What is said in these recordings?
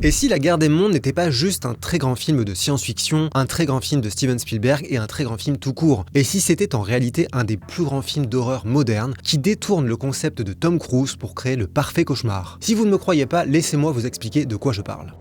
Et si La Guerre des mondes n'était pas juste un très grand film de science-fiction, un très grand film de Steven Spielberg et un très grand film tout court? Et si c'était en réalité un des plus grands films d'horreur modernes qui détourne le concept de Tom Cruise pour créer le parfait cauchemar? Si vous ne me croyez pas, laissez-moi vous expliquer de quoi je parle.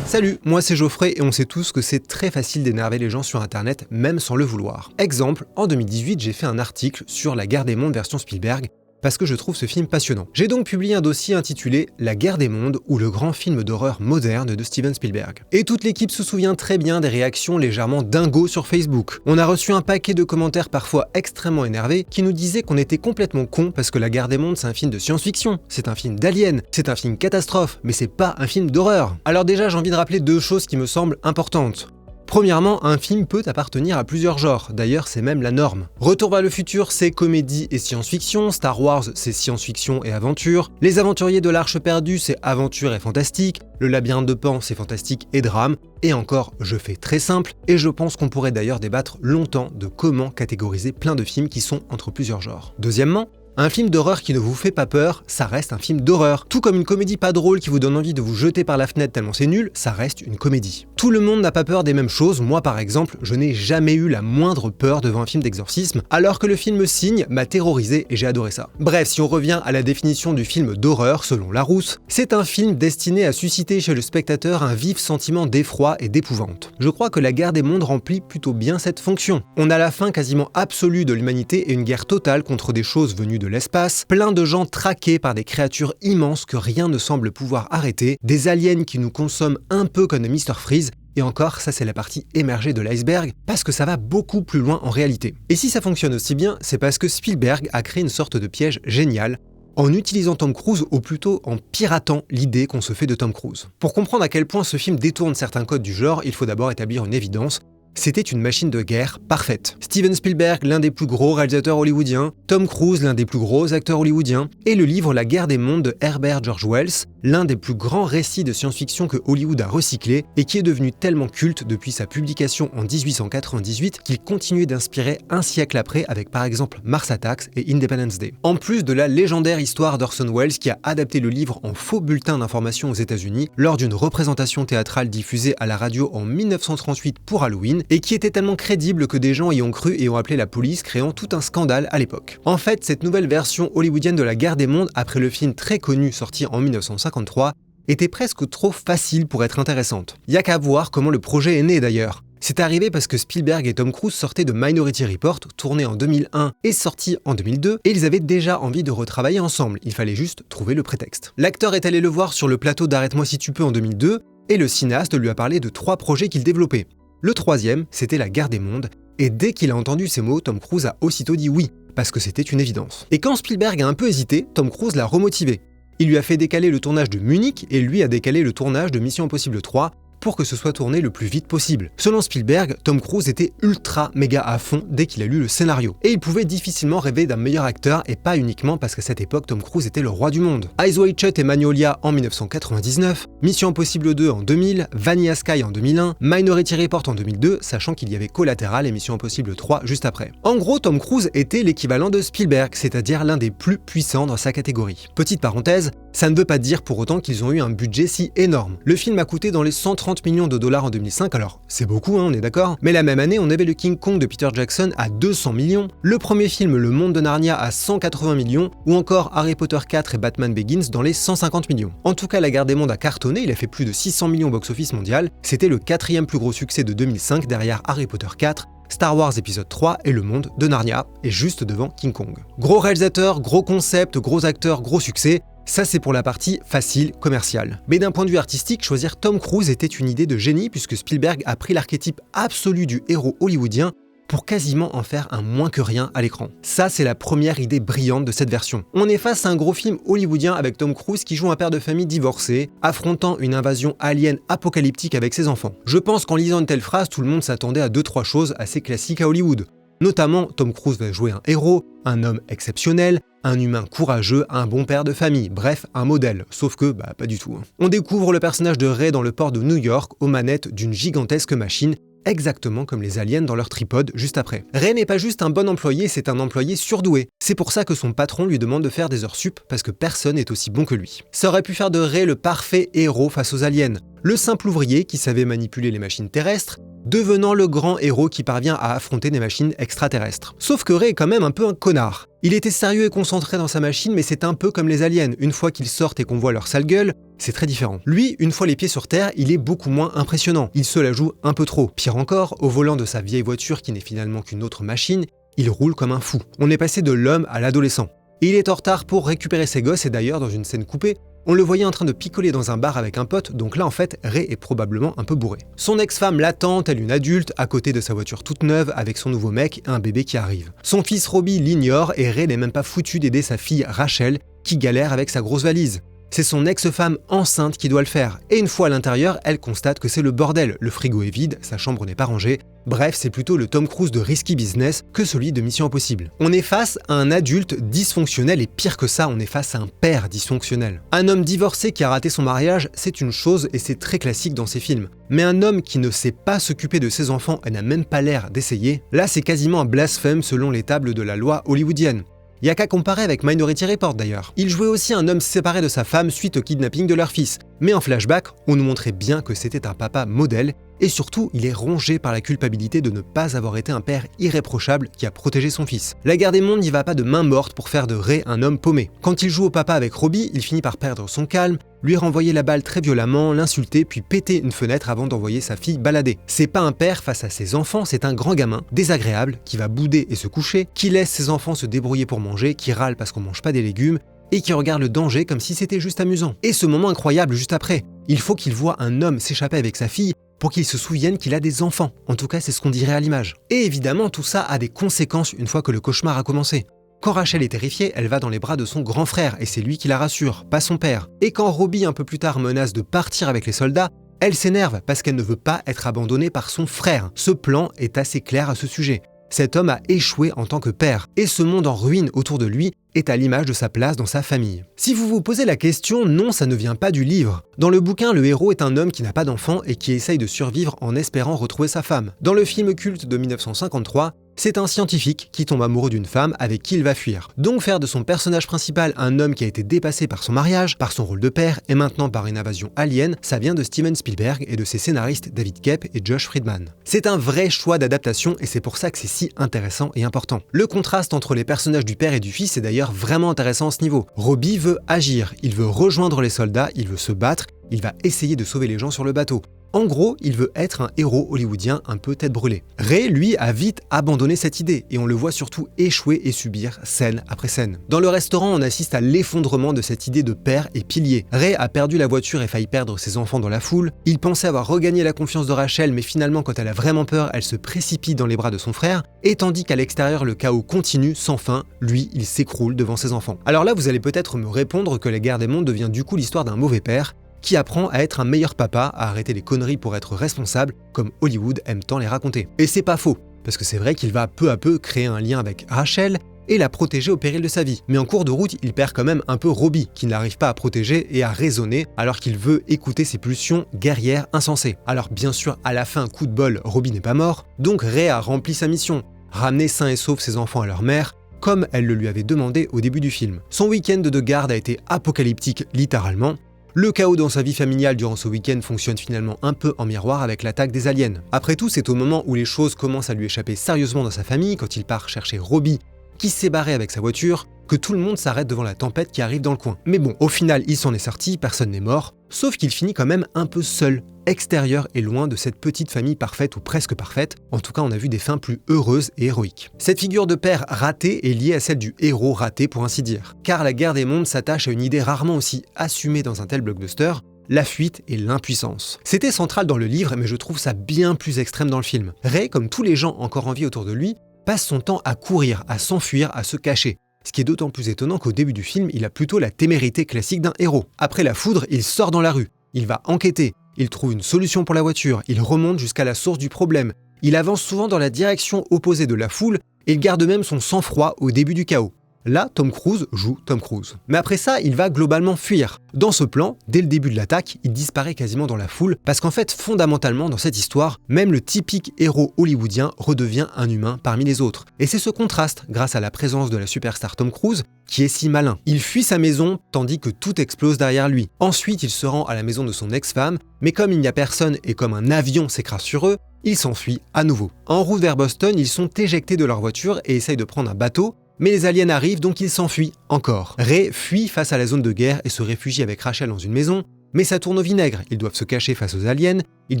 Salut, moi c'est Geoffrey et on sait tous que c'est très facile d'énerver les gens sur internet, même sans le vouloir. Exemple, en 2018 j'ai fait un article sur La Guerre des mondes version Spielberg, parce que je trouve ce film passionnant. J'ai donc publié un dossier intitulé La Guerre des mondes ou le grand film d'horreur moderne de Steven Spielberg. Et toute l'équipe se souvient très bien des réactions légèrement dingos sur Facebook. On a reçu un paquet de commentaires parfois extrêmement énervés qui nous disaient qu'on était complètement cons parce que La Guerre des mondes c'est un film de science-fiction, c'est un film d'alien, c'est un film catastrophe, mais c'est pas un film d'horreur. Alors déjà j'ai envie de rappeler deux choses qui me semblent importantes. Premièrement, un film peut appartenir à plusieurs genres, d'ailleurs c'est même la norme. Retour vers le futur, c'est comédie et science-fiction, Star Wars, c'est science-fiction et aventure, Les Aventuriers de l'Arche perdue, c'est aventure et fantastique, Le Labyrinthe de Pan, c'est fantastique et drame, et encore, je fais très simple, et je pense qu'on pourrait d'ailleurs débattre longtemps de comment catégoriser plein de films qui sont entre plusieurs genres. Deuxièmement, un film d'horreur qui ne vous fait pas peur, ça reste un film d'horreur. Tout comme une comédie pas drôle qui vous donne envie de vous jeter par la fenêtre tellement c'est nul, ça reste une comédie. Tout le monde n'a pas peur des mêmes choses, moi par exemple, je n'ai jamais eu la moindre peur devant un film d'exorcisme, alors que le film Signe m'a terrorisé et j'ai adoré ça. Bref, si on revient à la définition du film d'horreur selon Larousse, c'est un film destiné à susciter chez le spectateur un vif sentiment d'effroi et d'épouvante. Je crois que La Guerre des mondes remplit plutôt bien cette fonction. On a la fin quasiment absolue de l'humanité et une guerre totale contre des choses venues de l'espace, plein de gens traqués par des créatures immenses que rien ne semble pouvoir arrêter, des aliens qui nous consomment un peu comme Mr. Freeze, et encore, ça c'est la partie émergée de l'iceberg, parce que ça va beaucoup plus loin en réalité. Et si ça fonctionne aussi bien, c'est parce que Spielberg a créé une sorte de piège génial, en utilisant Tom Cruise, ou plutôt en piratant l'idée qu'on se fait de Tom Cruise. Pour comprendre à quel point ce film détourne certains codes du genre, il faut d'abord établir une évidence. C'était une machine de guerre parfaite. Steven Spielberg, l'un des plus gros réalisateurs hollywoodiens, Tom Cruise, l'un des plus gros acteurs hollywoodiens, et le livre La Guerre des mondes de Herbert George Wells, l'un des plus grands récits de science-fiction que Hollywood a recyclé et qui est devenu tellement culte depuis sa publication en 1898 qu'il continuait d'inspirer un siècle après avec par exemple Mars Attacks et Independence Day. En plus de la légendaire histoire d'Orson Welles qui a adapté le livre en faux bulletin d'information aux États-Unis lors d'une représentation théâtrale diffusée à la radio en 1938 pour Halloween, et qui était tellement crédible que des gens y ont cru et ont appelé la police, créant tout un scandale à l'époque. En fait, cette nouvelle version hollywoodienne de La Guerre des mondes, après le film très connu sorti en 1953, était presque trop facile pour être intéressante. Y a qu'à voir comment le projet est né d'ailleurs. C'est arrivé parce que Spielberg et Tom Cruise sortaient de Minority Report, tourné en 2001 et sorti en 2002, et ils avaient déjà envie de retravailler ensemble, il fallait juste trouver le prétexte. L'acteur est allé le voir sur le plateau d'Arrête-moi si tu peux en 2002, et le cinéaste lui a parlé de 3 projets qu'il développait. Le troisième, c'était La Guerre des mondes, et dès qu'il a entendu ces mots, Tom Cruise a aussitôt dit oui, parce que c'était une évidence. Et quand Spielberg a un peu hésité, Tom Cruise l'a remotivé. Il lui a fait décaler le tournage de Munich, et lui a décalé le tournage de Mission Impossible 3, pour que ce soit tourné le plus vite possible. Selon Spielberg, Tom Cruise était ultra méga à fond dès qu'il a lu le scénario. Et il pouvait difficilement rêver d'un meilleur acteur, et pas uniquement parce qu'à cette époque Tom Cruise était le roi du monde. Eyes Wide Shut et Magnolia en 1999, Mission Impossible 2 en 2000, Vanilla Sky en 2001, Minority Report en 2002, sachant qu'il y avait Collateral et Mission Impossible 3 juste après. En gros, Tom Cruise était l'équivalent de Spielberg, c'est-à-dire l'un des plus puissants dans sa catégorie. Petite parenthèse, ça ne veut pas dire pour autant qu'ils ont eu un budget si énorme. Le film a coûté dans les 130 millions de dollars en 2005, alors c'est beaucoup, on est d'accord. Mais la même année, on avait le King Kong de Peter Jackson à 200 millions, le premier film Le Monde de Narnia à 180 millions, ou encore Harry Potter 4 et Batman Begins dans les 150 millions. En tout cas, La Guerre des mondes a cartonné, il a fait plus de 600 millions au box-office mondial, c'était le 4e plus gros succès de 2005 derrière Harry Potter 4, Star Wars épisode 3 et Le Monde de Narnia, et juste devant King Kong. Gros réalisateur, gros concept, gros acteur, gros succès, ça c'est pour la partie facile, commerciale. Mais d'un point de vue artistique, choisir Tom Cruise était une idée de génie puisque Spielberg a pris l'archétype absolu du héros hollywoodien pour quasiment en faire un moins que rien à l'écran. Ça, c'est la première idée brillante de cette version. On est face à un gros film hollywoodien avec Tom Cruise qui joue un père de famille divorcé, affrontant une invasion alien apocalyptique avec ses enfants. Je pense qu'en lisant une telle phrase, tout le monde s'attendait à 2-3 choses assez classiques à Hollywood. Notamment, Tom Cruise va jouer un héros, un homme exceptionnel, un humain courageux, un bon père de famille, bref, un modèle, sauf que, pas du tout. On découvre le personnage de Ray dans le port de New York aux manettes d'une gigantesque machine, exactement comme les aliens dans leur tripode juste après. Ray n'est pas juste un bon employé, c'est un employé surdoué. C'est pour ça que son patron lui demande de faire des heures sup, parce que personne n'est aussi bon que lui. Ça aurait pu faire de Ray le parfait héros face aux aliens, le simple ouvrier qui savait manipuler les machines terrestres, devenant le grand héros qui parvient à affronter des machines extraterrestres. Sauf que Ray est quand même un peu un connard. Il était sérieux et concentré dans sa machine, mais c'est un peu comme les aliens. Une fois qu'ils sortent et qu'on voit leur sale gueule, c'est très différent. Lui, une fois les pieds sur terre, il est beaucoup moins impressionnant. Il se la joue un peu trop. Pire encore, au volant de sa vieille voiture qui n'est finalement qu'une autre machine, il roule comme un fou. On est passé de l'homme à l'adolescent. Et il est en retard pour récupérer ses gosses et d'ailleurs, dans une scène coupée, on le voyait en train de picoler dans un bar avec un pote, donc là en fait, Ray est probablement un peu bourré. Son ex-femme l'attend, telle une adulte, à côté de sa voiture toute neuve, avec son nouveau mec et un bébé qui arrive. Son fils Robbie l'ignore et Ray n'est même pas foutu d'aider sa fille Rachel, qui galère avec sa grosse valise. C'est son ex-femme enceinte qui doit le faire. Et une fois à l'intérieur, elle constate que c'est le bordel. Le frigo est vide, sa chambre n'est pas rangée. Bref, c'est plutôt le Tom Cruise de Risky Business que celui de Mission Impossible. On est face à un adulte dysfonctionnel et pire que ça, on est face à un père dysfonctionnel. Un homme divorcé qui a raté son mariage, c'est une chose et c'est très classique dans ces films. Mais un homme qui ne sait pas s'occuper de ses enfants et n'a même pas l'air d'essayer, là c'est quasiment un blasphème selon les tables de la loi hollywoodienne. Il n'y a qu'à comparer avec Minority Report d'ailleurs. Il jouait aussi un homme séparé de sa femme suite au kidnapping de leur fils. Mais en flashback, on nous montrait bien que c'était un papa modèle, et surtout, il est rongé par la culpabilité de ne pas avoir été un père irréprochable qui a protégé son fils. La guerre des mondes n'y va pas de main morte pour faire de Ray un homme paumé. Quand il joue au papa avec Robbie, il finit par perdre son calme, lui renvoyer la balle très violemment, l'insulter, puis péter une fenêtre avant d'envoyer sa fille balader. C'est pas un père face à ses enfants, c'est un grand gamin, désagréable, qui va bouder et se coucher, qui laisse ses enfants se débrouiller pour manger, qui râle parce qu'on mange pas des légumes, et qui regarde le danger comme si c'était juste amusant. Et ce moment incroyable juste après, il faut qu'il voit un homme s'échapper avec sa fille pour qu'il se souvienne qu'il a des enfants. En tout cas, c'est ce qu'on dirait à l'image. Et évidemment, tout ça a des conséquences une fois que le cauchemar a commencé. Quand Rachel est terrifiée, elle va dans les bras de son grand frère et c'est lui qui la rassure, pas son père. Et quand Robbie un peu plus tard menace de partir avec les soldats, elle s'énerve parce qu'elle ne veut pas être abandonnée par son frère. Ce plan est assez clair à ce sujet. Cet homme a échoué en tant que père, et ce monde en ruine autour de lui est à l'image de sa place dans sa famille. Si vous vous posez la question, non, ça ne vient pas du livre. Dans le bouquin, le héros est un homme qui n'a pas d'enfant et qui essaye de survivre en espérant retrouver sa femme. Dans le film culte de 1953, c'est un scientifique qui tombe amoureux d'une femme avec qui il va fuir. Donc faire de son personnage principal un homme qui a été dépassé par son mariage, par son rôle de père et maintenant par une invasion alien, ça vient de Steven Spielberg et de ses scénaristes David Koepp et Josh Friedman. C'est un vrai choix d'adaptation et c'est pour ça que c'est si intéressant et important. Le contraste entre les personnages du père et du fils est d'ailleurs vraiment intéressant à ce niveau. Robbie veut agir, il veut rejoindre les soldats, il veut se battre, il va essayer de sauver les gens sur le bateau. En gros, il veut être un héros hollywoodien un peu tête brûlée. Ray, lui, a vite abandonné cette idée, et on le voit surtout échouer et subir scène après scène. Dans le restaurant, on assiste à l'effondrement de cette idée de père et pilier. Ray a perdu la voiture et failli perdre ses enfants dans la foule. Il pensait avoir regagné la confiance de Rachel, mais finalement, quand elle a vraiment peur, elle se précipite dans les bras de son frère. Et tandis qu'à l'extérieur, le chaos continue sans fin, lui, il s'écroule devant ses enfants. Alors là, vous allez peut-être me répondre que La Guerre des Mondes devient du coup l'histoire d'un mauvais père, qui apprend à être un meilleur papa, à arrêter les conneries pour être responsable, comme Hollywood aime tant les raconter. Et c'est pas faux, parce que c'est vrai qu'il va peu à peu créer un lien avec Rachel et la protéger au péril de sa vie. Mais en cours de route, il perd quand même un peu Robbie, qui n'arrive pas à protéger et à raisonner, alors qu'il veut écouter ses pulsions guerrières insensées. Alors bien sûr, à la fin, coup de bol, Robbie n'est pas mort, donc Ray a rempli sa mission, ramener sains et saufs ses enfants à leur mère, comme elle le lui avait demandé au début du film. Son week-end de garde a été apocalyptique, littéralement. Le chaos dans sa vie familiale durant ce week-end fonctionne finalement un peu en miroir avec l'attaque des aliens. Après tout, c'est au moment où les choses commencent à lui échapper sérieusement dans sa famille, quand il part chercher Robbie, qui s'est barré avec sa voiture, que tout le monde s'arrête devant la tempête qui arrive dans le coin. Mais bon, au final, il s'en est sorti, personne n'est mort, sauf qu'il finit quand même un peu seul, extérieur et loin de cette petite famille parfaite ou presque parfaite. En tout cas, on a vu des fins plus heureuses et héroïques. Cette figure de père raté est liée à celle du héros raté pour ainsi dire. Car La Guerre des Mondes s'attache à une idée rarement aussi assumée dans un tel blockbuster, la fuite et l'impuissance. C'était central dans le livre, mais je trouve ça bien plus extrême dans le film. Ray, comme tous les gens encore en vie autour de lui, passe son temps à courir, à s'enfuir, à se cacher. Ce qui est d'autant plus étonnant qu'au début du film, il a plutôt la témérité classique d'un héros. Après la foudre, il sort dans la rue, il va enquêter, il trouve une solution pour la voiture, il remonte jusqu'à la source du problème, il avance souvent dans la direction opposée de la foule et il garde même son sang-froid au début du chaos. Là, Tom Cruise joue Tom Cruise. Mais après ça, il va globalement fuir. Dans ce plan, dès le début de l'attaque, il disparaît quasiment dans la foule parce qu'en fait, fondamentalement, dans cette histoire, même le typique héros hollywoodien redevient un humain parmi les autres. Et c'est ce contraste, grâce à la présence de la superstar Tom Cruise, qui est si malin. Il fuit sa maison tandis que tout explose derrière lui. Ensuite, il se rend à la maison de son ex-femme, mais comme il n'y a personne et comme un avion s'écrase sur eux, il s'enfuit à nouveau. En route vers Boston, ils sont éjectés de leur voiture et essayent de prendre un bateau, mais les aliens arrivent donc ils s'enfuient encore. Ray fuit face à la zone de guerre et se réfugie avec Rachel dans une maison, mais ça tourne au vinaigre. Ils doivent se cacher face aux aliens, il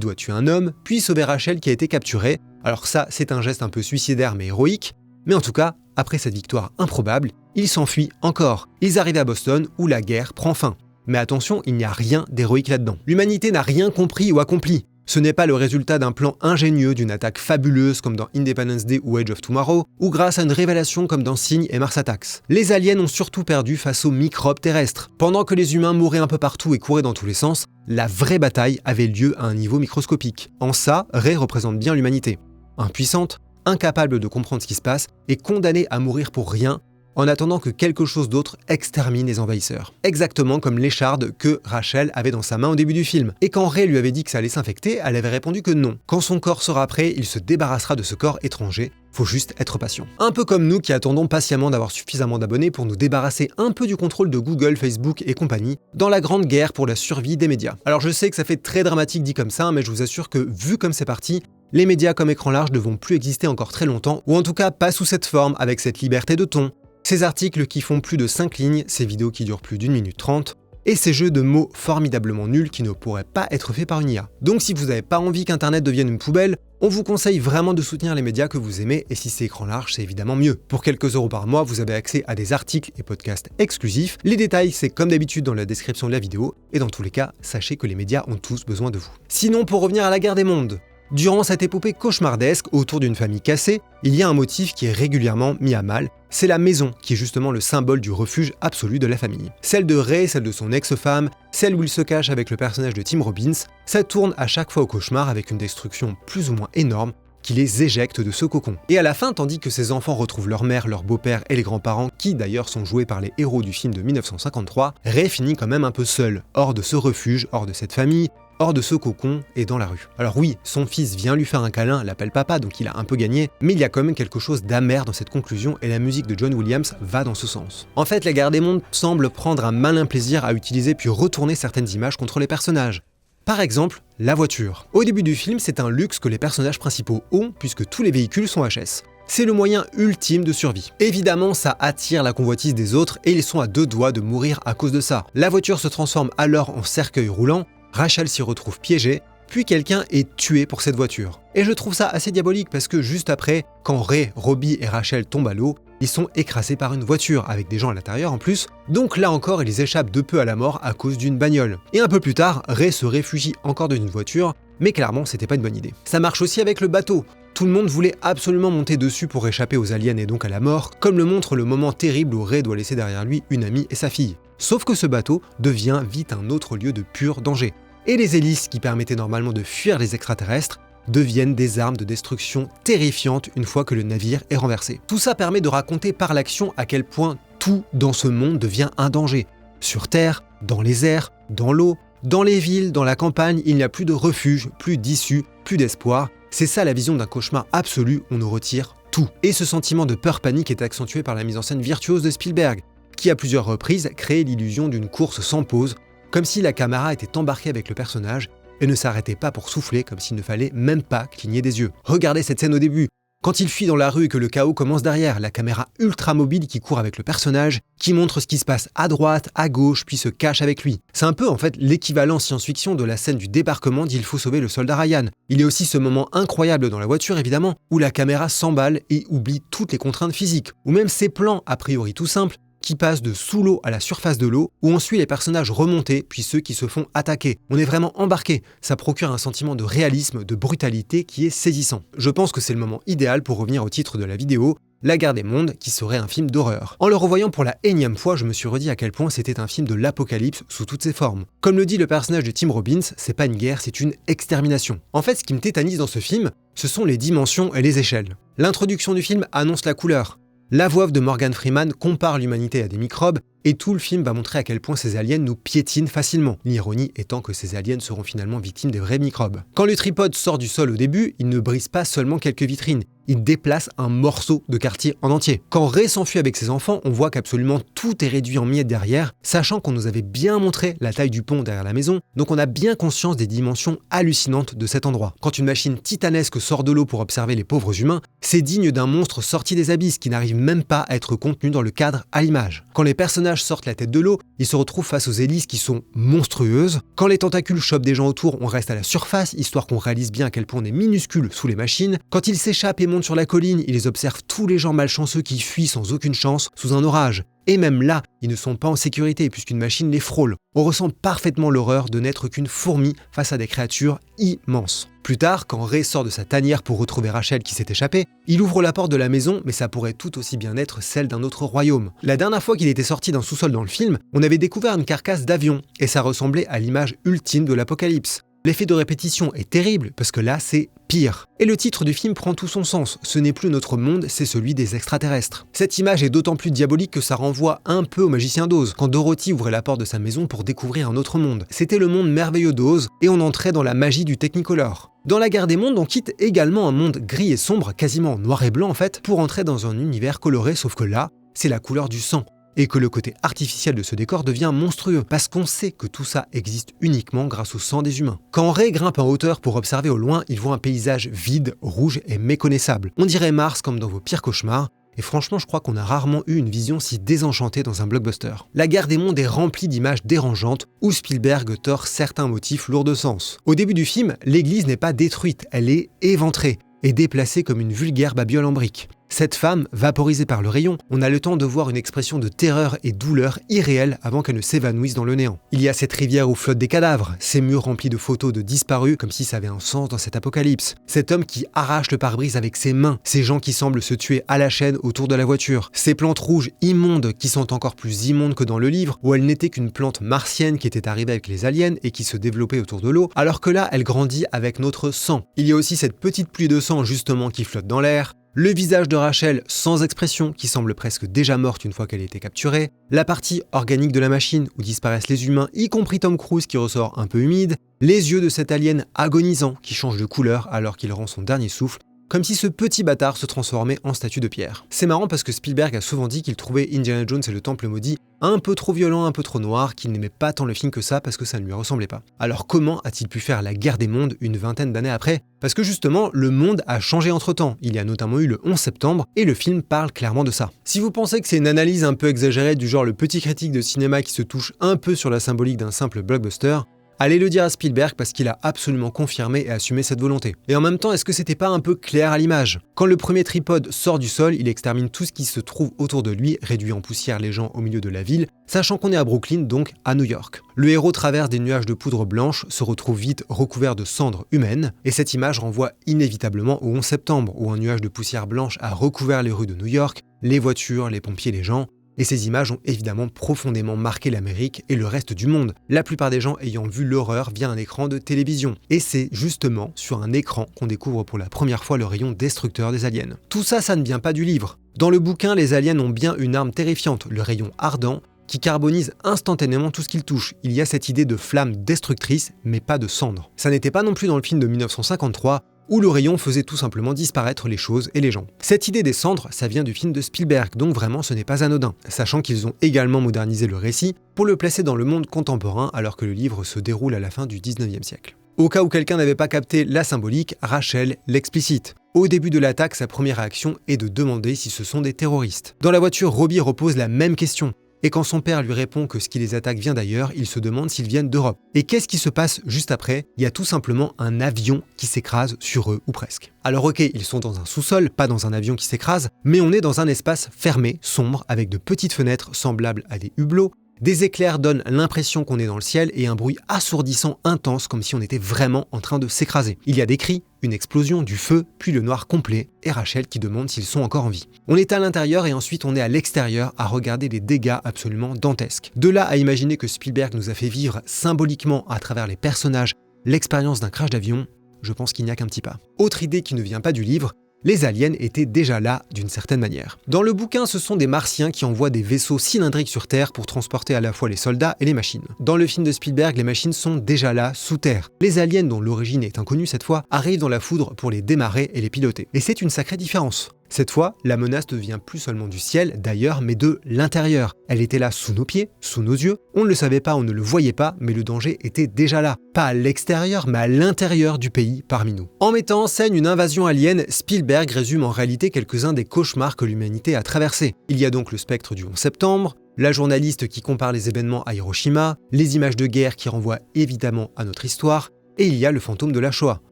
doit tuer un homme, puis sauver Rachel qui a été capturée. Alors ça, c'est un geste un peu suicidaire mais héroïque, mais en tout cas, après cette victoire improbable, ils s'enfuient encore. Ils arrivent à Boston où la guerre prend fin. Mais attention, il n'y a rien d'héroïque là-dedans. L'humanité n'a rien compris ou accompli. Ce n'est pas le résultat d'un plan ingénieux, d'une attaque fabuleuse comme dans Independence Day ou Edge of Tomorrow, ou grâce à une révélation comme dans Signe et Mars Attacks. Les aliens ont surtout perdu face aux microbes terrestres. Pendant que les humains mouraient un peu partout et couraient dans tous les sens, la vraie bataille avait lieu à un niveau microscopique. En ça, Ray représente bien l'humanité. Impuissante, incapable de comprendre ce qui se passe et condamnée à mourir pour rien, en attendant que quelque chose d'autre extermine les envahisseurs. Exactement comme l'écharde que Rachel avait dans sa main au début du film. Et quand Ray lui avait dit que ça allait s'infecter, elle avait répondu que non. Quand son corps sera prêt, il se débarrassera de ce corps étranger. Faut juste être patient. Un peu comme nous qui attendons patiemment d'avoir suffisamment d'abonnés pour nous débarrasser un peu du contrôle de Google, Facebook et compagnie dans la grande guerre pour la survie des médias. Alors je sais que ça fait très dramatique dit comme ça, mais je vous assure que vu comme c'est parti, les médias comme écran large ne vont plus exister encore très longtemps, ou en tout cas pas sous cette forme, avec cette liberté de ton. Ces articles qui font plus de 5 lignes, ces vidéos qui durent plus d'1 minute 30, et ces jeux de mots formidablement nuls qui ne pourraient pas être faits par une IA. Donc si vous n'avez pas envie qu'Internet devienne une poubelle, on vous conseille vraiment de soutenir les médias que vous aimez, et si c'est écran large, c'est évidemment mieux. Pour quelques euros par mois, vous avez accès à des articles et podcasts exclusifs. Les détails, c'est comme d'habitude dans la description de la vidéo, et dans tous les cas, sachez que les médias ont tous besoin de vous. Sinon, pour revenir à la guerre des mondes, durant cette épopée cauchemardesque autour d'une famille cassée, il y a un motif qui est régulièrement mis à mal, c'est la maison qui est justement le symbole du refuge absolu de la famille. Celle de Ray, celle de son ex-femme, celle où il se cache avec le personnage de Tim Robbins, ça tourne à chaque fois au cauchemar avec une destruction plus ou moins énorme qui les éjecte de ce cocon. Et à la fin, tandis que ces enfants retrouvent leur mère, leur beau-père et les grands-parents, qui d'ailleurs sont joués par les héros du film de 1953, Ray finit quand même un peu seul, hors de ce refuge, hors de cette famille, hors de ce cocon et dans la rue. Alors oui, son fils vient lui faire un câlin, l'appelle papa, donc il a un peu gagné, mais il y a quand même quelque chose d'amer dans cette conclusion et la musique de John Williams va dans ce sens. En fait, la guerre des mondes semble prendre un malin plaisir à utiliser puis retourner certaines images contre les personnages. Par exemple, la voiture. Au début du film, c'est un luxe que les personnages principaux ont puisque tous les véhicules sont HS. C'est le moyen ultime de survie. Évidemment, ça attire la convoitise des autres et ils sont à deux doigts de mourir à cause de ça. La voiture se transforme alors en cercueil roulant, Rachel s'y retrouve piégée, puis quelqu'un est tué pour cette voiture. Et je trouve ça assez diabolique parce que juste après, quand Ray, Robbie et Rachel tombent à l'eau, ils sont écrasés par une voiture, avec des gens à l'intérieur en plus, donc là encore ils échappent de peu à la mort à cause d'une bagnole. Et un peu plus tard, Ray se réfugie encore dans une voiture, mais clairement c'était pas une bonne idée. Ça marche aussi avec le bateau. Tout le monde voulait absolument monter dessus pour échapper aux aliens et donc à la mort, comme le montre le moment terrible où Ray doit laisser derrière lui une amie et sa fille. Sauf que ce bateau devient vite un autre lieu de pur danger. Et les hélices qui permettaient normalement de fuir les extraterrestres deviennent des armes de destruction terrifiantes une fois que le navire est renversé. Tout ça permet de raconter par l'action à quel point tout dans ce monde devient un danger. Sur Terre, dans les airs, dans l'eau, dans les villes, dans la campagne, il n'y a plus de refuge, plus d'issue, plus d'espoir. C'est ça la vision d'un cauchemar absolu, on nous retire tout. Et ce sentiment de peur panique est accentué par la mise en scène virtuose de Spielberg, qui à plusieurs reprises crée l'illusion d'une course sans pause, comme si la caméra était embarquée avec le personnage et ne s'arrêtait pas pour souffler comme s'il ne fallait même pas cligner des yeux. Regardez cette scène au début, quand il fuit dans la rue et que le chaos commence derrière, la caméra ultra mobile qui court avec le personnage, qui montre ce qui se passe à droite, à gauche, puis se cache avec lui. C'est un peu en fait l'équivalent science-fiction de la scène du débarquement d'Il faut sauver le soldat Ryan. Il y a aussi ce moment incroyable dans la voiture évidemment, où la caméra s'emballe et oublie toutes les contraintes physiques, ou même ces plans a priori tout simples, qui passe de sous l'eau à la surface de l'eau, où on suit les personnages remonter, puis ceux qui se font attaquer. On est vraiment embarqué. Ça procure un sentiment de réalisme, de brutalité qui est saisissant. Je pense que c'est le moment idéal pour revenir au titre de la vidéo, La guerre des mondes, qui serait un film d'horreur. En le revoyant pour la énième fois, je me suis redit à quel point c'était un film de l'apocalypse sous toutes ses formes. Comme le dit le personnage de Tim Robbins, c'est pas une guerre, c'est une extermination. En fait, ce qui me tétanise dans ce film, ce sont les dimensions et les échelles. L'introduction du film annonce la couleur. La voix off de Morgan Freeman compare l'humanité à des microbes, et tout le film va montrer à quel point ces aliens nous piétinent facilement, l'ironie étant que ces aliens seront finalement victimes des vrais microbes. Quand le tripode sort du sol au début, il ne brise pas seulement quelques vitrines, il déplace un morceau de quartier en entier. Quand Ray s'enfuit avec ses enfants, on voit qu'absolument tout est réduit en miettes derrière, sachant qu'on nous avait bien montré la taille du pont derrière la maison, donc on a bien conscience des dimensions hallucinantes de cet endroit. Quand une machine titanesque sort de l'eau pour observer les pauvres humains, c'est digne d'un monstre sorti des abysses qui n'arrive même pas à être contenu dans le cadre à l'image. Quand les personnages sortent la tête de l'eau, ils se retrouvent face aux hélices qui sont monstrueuses. Quand les tentacules chopent des gens autour, on reste à la surface, histoire qu'on réalise bien à quel point on est minuscule sous les machines. Quand ils s'échappent et montent sur la colline, ils observent tous les gens malchanceux qui fuient sans aucune chance sous un orage. Et même là, ils ne sont pas en sécurité puisqu'une machine les frôle. On ressent parfaitement l'horreur de n'être qu'une fourmi face à des créatures immenses. Plus tard, quand Ray sort de sa tanière pour retrouver Rachel qui s'est échappée, il ouvre la porte de la maison, mais ça pourrait tout aussi bien être celle d'un autre royaume. La dernière fois qu'il était sorti d'un sous-sol dans le film, on avait découvert une carcasse d'avion, et ça ressemblait à l'image ultime de l'apocalypse. L'effet de répétition est terrible, parce que là, c'est pire. Et le titre du film prend tout son sens. Ce n'est plus notre monde, c'est celui des extraterrestres. Cette image est d'autant plus diabolique que ça renvoie un peu au magicien d'Oz, quand Dorothy ouvrait la porte de sa maison pour découvrir un autre monde. C'était le monde merveilleux d'Oz, et on entrait dans la magie du Technicolor. Dans La Guerre des Mondes, on quitte également un monde gris et sombre, quasiment noir et blanc en fait, pour entrer dans un univers coloré, sauf que là, c'est la couleur du sang. Et que le côté artificiel de ce décor devient monstrueux, parce qu'on sait que tout ça existe uniquement grâce au sang des humains. Quand Ray grimpe en hauteur pour observer au loin, il voit un paysage vide, rouge et méconnaissable. On dirait Mars comme dans vos pires cauchemars, et franchement je crois qu'on a rarement eu une vision si désenchantée dans un blockbuster. La Guerre des Mondes est remplie d'images dérangeantes, où Spielberg tord certains motifs lourds de sens. Au début du film, l'église n'est pas détruite, elle est éventrée, et déplacée comme une vulgaire babiole en briques. Cette femme, vaporisée par le rayon, on a le temps de voir une expression de terreur et douleur irréelle avant qu'elle ne s'évanouisse dans le néant. Il y a cette rivière où flottent des cadavres, ces murs remplis de photos de disparus comme si ça avait un sens dans cet apocalypse. Cet homme qui arrache le pare-brise avec ses mains, ces gens qui semblent se tuer à la chaîne autour de la voiture, ces plantes rouges immondes qui sont encore plus immondes que dans le livre où elle n'était qu'une plante martienne qui était arrivée avec les aliens et qui se développait autour de l'eau, alors que là elle grandit avec notre sang. Il y a aussi cette petite pluie de sang justement qui flotte dans l'air, le visage de Rachel sans expression qui semble presque déjà morte une fois qu'elle a été capturée, la partie organique de la machine où disparaissent les humains, y compris Tom Cruise qui ressort un peu humide, les yeux de cet alien agonisant qui change de couleur alors qu'il rend son dernier souffle, comme si ce petit bâtard se transformait en statue de pierre. C'est marrant parce que Spielberg a souvent dit qu'il trouvait Indiana Jones et le Temple maudit un peu trop violent, un peu trop noir, qu'il n'aimait pas tant le film que ça parce que ça ne lui ressemblait pas. Alors comment a-t-il pu faire La Guerre des Mondes une vingtaine d'années après? Parce que justement, le monde a changé entre-temps. Il y a notamment eu le 11 septembre et le film parle clairement de ça. Si vous pensez que c'est une analyse un peu exagérée du genre le petit critique de cinéma qui se touche un peu sur la symbolique d'un simple blockbuster, allez le dire à Spielberg parce qu'il a absolument confirmé et assumé cette volonté. Et en même temps, est-ce que c'était pas un peu clair à l'image? Quand le premier tripode sort du sol, il extermine tout ce qui se trouve autour de lui, réduit en poussière les gens au milieu de la ville, sachant qu'on est à Brooklyn, donc à New York. Le héros traverse des nuages de poudre blanche, se retrouve vite recouvert de cendres humaines, et cette image renvoie inévitablement au 11 septembre, où un nuage de poussière blanche a recouvert les rues de New York, les voitures, les pompiers, les gens. Et ces images ont évidemment profondément marqué l'Amérique et le reste du monde, la plupart des gens ayant vu l'horreur via un écran de télévision. Et c'est justement sur un écran qu'on découvre pour la première fois le rayon destructeur des aliens. Tout ça, ça ne vient pas du livre. Dans le bouquin, les aliens ont bien une arme terrifiante, le rayon ardent, qui carbonise instantanément tout ce qu'il touche. Il y a cette idée de flamme destructrice, mais pas de cendre. Ça n'était pas non plus dans le film de 1953, où le rayon faisait tout simplement disparaître les choses et les gens. Cette idée des cendres, ça vient du film de Spielberg, donc vraiment ce n'est pas anodin, sachant qu'ils ont également modernisé le récit pour le placer dans le monde contemporain alors que le livre se déroule à la fin du 19e siècle. Au cas où quelqu'un n'avait pas capté la symbolique, Rachel l'explicite. Au début de l'attaque, sa première réaction est de demander si ce sont des terroristes. Dans la voiture, Robbie repose la même question. Et quand son père lui répond que ce qui les attaque vient d'ailleurs, il se demande s'ils viennent d'Europe. Et qu'est-ce qui se passe juste après? Il y a tout simplement un avion qui s'écrase sur eux, ou presque. Alors ok, ils sont dans un sous-sol, pas dans un avion qui s'écrase, mais on est dans un espace fermé, sombre, avec de petites fenêtres semblables à des hublots. Des éclairs donnent l'impression qu'on est dans le ciel et un bruit assourdissant intense comme si on était vraiment en train de s'écraser. Il y a des cris, une explosion, du feu, puis le noir complet et Rachel qui demande s'ils sont encore en vie. On est à l'intérieur et ensuite on est à l'extérieur à regarder des dégâts absolument dantesques. De là à imaginer que Spielberg nous a fait vivre symboliquement à travers les personnages l'expérience d'un crash d'avion, je pense qu'il n'y a qu'un petit pas. Autre idée qui ne vient pas du livre, Les aliens étaient déjà là d'une certaine manière. Dans le bouquin, ce sont des martiens qui envoient des vaisseaux cylindriques sur Terre pour transporter à la fois les soldats et les machines. Dans le film de Spielberg, les machines sont déjà là, sous terre. Les aliens, dont l'origine est inconnue cette fois, arrivent dans la foudre pour les démarrer et les piloter. Et c'est une sacrée différence. Cette fois, la menace ne vient plus seulement du ciel, d'ailleurs, mais de l'intérieur. Elle était là sous nos pieds, sous nos yeux. On ne le savait pas, on ne le voyait pas, mais le danger était déjà là. Pas à l'extérieur, mais à l'intérieur du pays parmi nous. En mettant en scène une invasion alien, Spielberg résume en réalité quelques-uns des cauchemars que l'humanité a traversés. Il y a donc le spectre du 11 septembre, la journaliste qui compare les événements à Hiroshima, les images de guerre qui renvoient évidemment à notre histoire, et il y a le fantôme de la Shoah.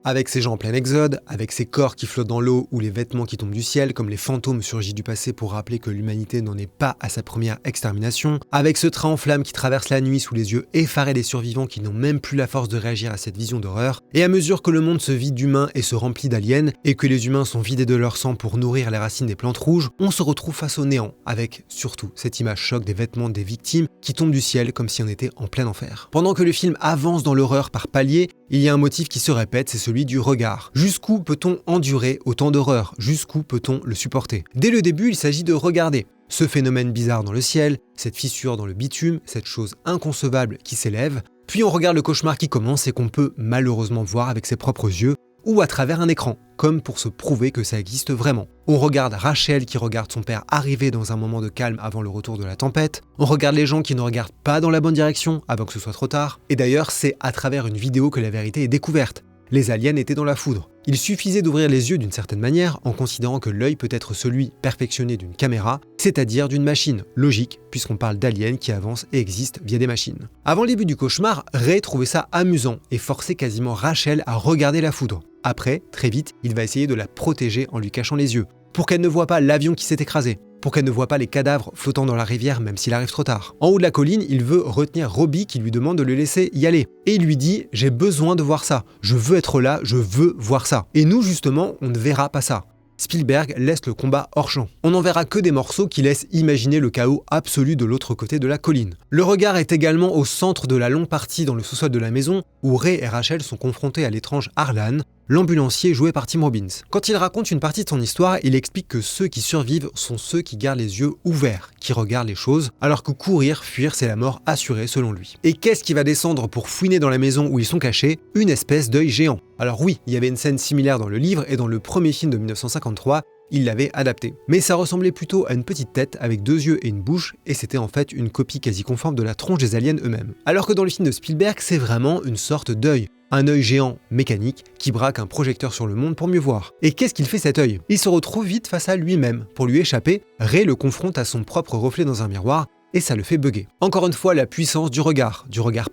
Avec ces gens en plein exode, avec ces corps qui flottent dans l'eau ou les vêtements qui tombent du ciel comme les fantômes surgis du passé pour rappeler que l'humanité n'en est pas à sa première extermination, avec ce train en flammes qui traverse la nuit sous les yeux effarés des survivants qui n'ont même plus la force de réagir à cette vision d'horreur, et à mesure que le monde se vide d'humains et se remplit d'aliens, et que les humains sont vidés de leur sang pour nourrir les racines des plantes rouges, on se retrouve face au néant, avec surtout cette image choc des vêtements des victimes qui tombent du ciel comme si on était en plein enfer. Pendant que le film avance dans l'horreur par paliers, il y a un motif qui se répète, c'est celui du regard. Jusqu'où peut-on endurer autant d'horreur? Jusqu'où peut-on le supporter? Dès le début, il s'agit de regarder. Ce phénomène bizarre dans le ciel, cette fissure dans le bitume, cette chose inconcevable qui s'élève, puis on regarde le cauchemar qui commence et qu'on peut malheureusement voir avec ses propres yeux, ou à travers un écran, comme pour se prouver que ça existe vraiment. On regarde Rachel qui regarde son père arriver dans un moment de calme avant le retour de la tempête, on regarde les gens qui ne regardent pas dans la bonne direction avant que ce soit trop tard, et d'ailleurs c'est à travers une vidéo que la vérité est découverte. Les aliens étaient dans la foudre. Il suffisait d'ouvrir les yeux d'une certaine manière en considérant que l'œil peut être celui perfectionné d'une caméra, c'est-à-dire d'une machine, logique puisqu'on parle d'aliens qui avancent et existent via des machines. Avant le début du cauchemar, Ray trouvait ça amusant et forçait quasiment Rachel à regarder la foudre. Après, très vite, il va essayer de la protéger en lui cachant les yeux, pour qu'elle ne voie pas l'avion qui s'est écrasé, pour qu'elle ne voie pas les cadavres flottant dans la rivière même s'il arrive trop tard. En haut de la colline, il veut retenir Robbie qui lui demande de le laisser y aller. Et il lui dit « J'ai besoin de voir ça, je veux être là, je veux voir ça ». Et nous justement, on ne verra pas ça. Spielberg laisse le combat hors champ. On n'en verra que des morceaux qui laissent imaginer le chaos absolu de l'autre côté de la colline. Le regard est également au centre de la longue partie dans le sous-sol de la maison où Ray et Rachel sont confrontés à l'étrange Harlan, l'ambulancier joué par Tim Robbins. Quand il raconte une partie de son histoire, il explique que ceux qui survivent sont ceux qui gardent les yeux ouverts, qui regardent les choses, alors que courir, fuir, c'est la mort assurée selon lui. Et qu'est-ce qui va descendre pour fouiner dans la maison où ils sont cachés? Une espèce d'œil géant. Alors oui, il y avait une scène similaire dans le livre et dans le premier film de 1953, il l'avait adapté. Mais ça ressemblait plutôt à une petite tête avec deux yeux et une bouche, et c'était en fait une copie quasi conforme de la tronche des aliens eux-mêmes. Alors que dans le film de Spielberg, c'est vraiment une sorte d'œil. Un œil géant mécanique qui braque un projecteur sur le monde pour mieux voir. Et qu'est-ce qu'il fait cet œil? Il se retrouve vite face à lui-même. Pour lui échapper, Ray le confronte à son propre reflet dans un miroir, et ça le fait bugger. Encore une fois, la puissance du regard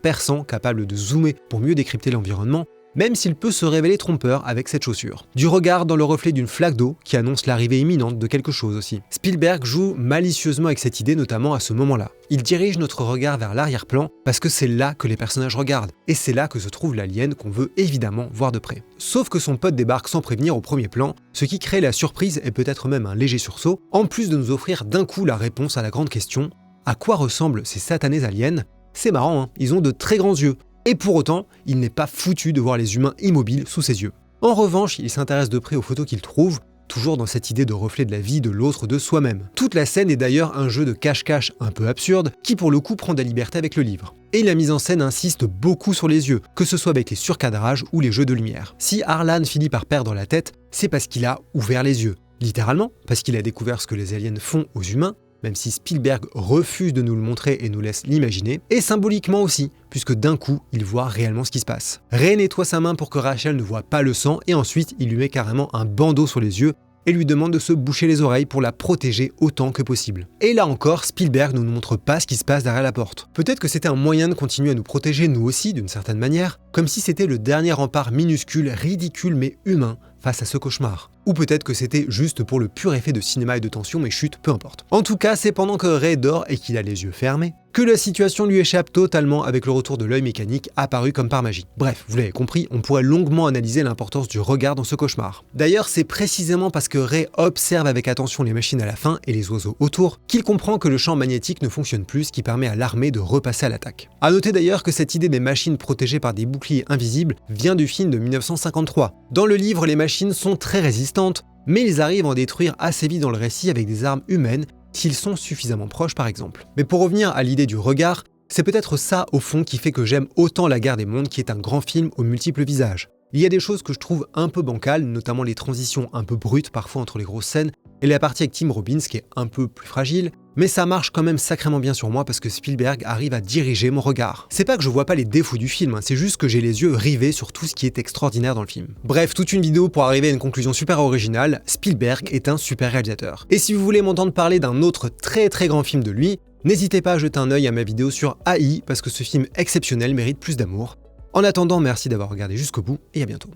perçant, capable de zoomer pour mieux décrypter l'environnement, même s'il peut se révéler trompeur avec cette chaussure. Du regard dans le reflet d'une flaque d'eau qui annonce l'arrivée imminente de quelque chose aussi. Spielberg joue malicieusement avec cette idée, notamment à ce moment-là. Il dirige notre regard vers l'arrière-plan parce que c'est là que les personnages regardent, et c'est là que se trouve l'alien qu'on veut évidemment voir de près. Sauf que son pote débarque sans prévenir au premier plan, ce qui crée la surprise et peut-être même un léger sursaut, en plus de nous offrir d'un coup la réponse à la grande question: à quoi ressemblent ces satanés aliens? C'est marrant, hein, ils ont de très grands yeux. Et pour autant, il n'est pas foutu de voir les humains immobiles sous ses yeux. En revanche, il s'intéresse de près aux photos qu'il trouve, toujours dans cette idée de reflet de la vie de l'autre de soi-même. Toute la scène est d'ailleurs un jeu de cache-cache un peu absurde, qui pour le coup prend de la liberté avec le livre. Et la mise en scène insiste beaucoup sur les yeux, que ce soit avec les surcadrages ou les jeux de lumière. Si Harlan finit par perdre la tête, c'est parce qu'il a ouvert les yeux. Littéralement, parce qu'il a découvert ce que les aliens font aux humains, même si Spielberg refuse de nous le montrer et nous laisse l'imaginer, et symboliquement aussi, puisque d'un coup, il voit réellement ce qui se passe. Ray nettoie sa main pour que Rachel ne voit pas le sang, et ensuite, il lui met carrément un bandeau sur les yeux, et lui demande de se boucher les oreilles pour la protéger autant que possible. Et là encore, Spielberg ne nous montre pas ce qui se passe derrière la porte. Peut-être que c'était un moyen de continuer à nous protéger nous aussi, d'une certaine manière, comme si c'était le dernier rempart minuscule, ridicule mais humain, face à ce cauchemar. Ou peut-être que c'était juste pour le pur effet de cinéma et de tension, mais chut, peu importe. En tout cas, c'est pendant que Ray dort et qu'il a les yeux fermés que la situation lui échappe totalement avec le retour de l'œil mécanique apparu comme par magie. Bref, vous l'avez compris, on pourrait longuement analyser l'importance du regard dans ce cauchemar. D'ailleurs, c'est précisément parce que Ray observe avec attention les machines à la fin et les oiseaux autour qu'il comprend que le champ magnétique ne fonctionne plus, ce qui permet à l'armée de repasser à l'attaque. A noter d'ailleurs que cette idée des machines protégées par des boucliers invisibles vient du film de 1953. Dans le livre, les machines sont très résistantes, mais ils arrivent à en détruire assez vite dans le récit avec des armes humaines s'ils sont suffisamment proches par exemple. Mais pour revenir à l'idée du regard, c'est peut-être ça au fond qui fait que j'aime autant La Guerre des Mondes qui est un grand film aux multiples visages. Il y a des choses que je trouve un peu bancales, notamment les transitions un peu brutes parfois entre les grosses scènes, et la partie avec Tim Robbins qui est un peu plus fragile, mais ça marche quand même sacrément bien sur moi parce que Spielberg arrive à diriger mon regard. C'est pas que je vois pas les défauts du film, c'est juste que j'ai les yeux rivés sur tout ce qui est extraordinaire dans le film. Bref, toute une vidéo pour arriver à une conclusion super originale, Spielberg est un super réalisateur. Et si vous voulez m'entendre parler d'un autre très grand film de lui, n'hésitez pas à jeter un œil à ma vidéo sur AI parce que ce film exceptionnel mérite plus d'amour. En attendant, merci d'avoir regardé jusqu'au bout et à bientôt.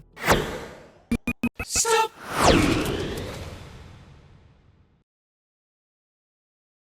Stop.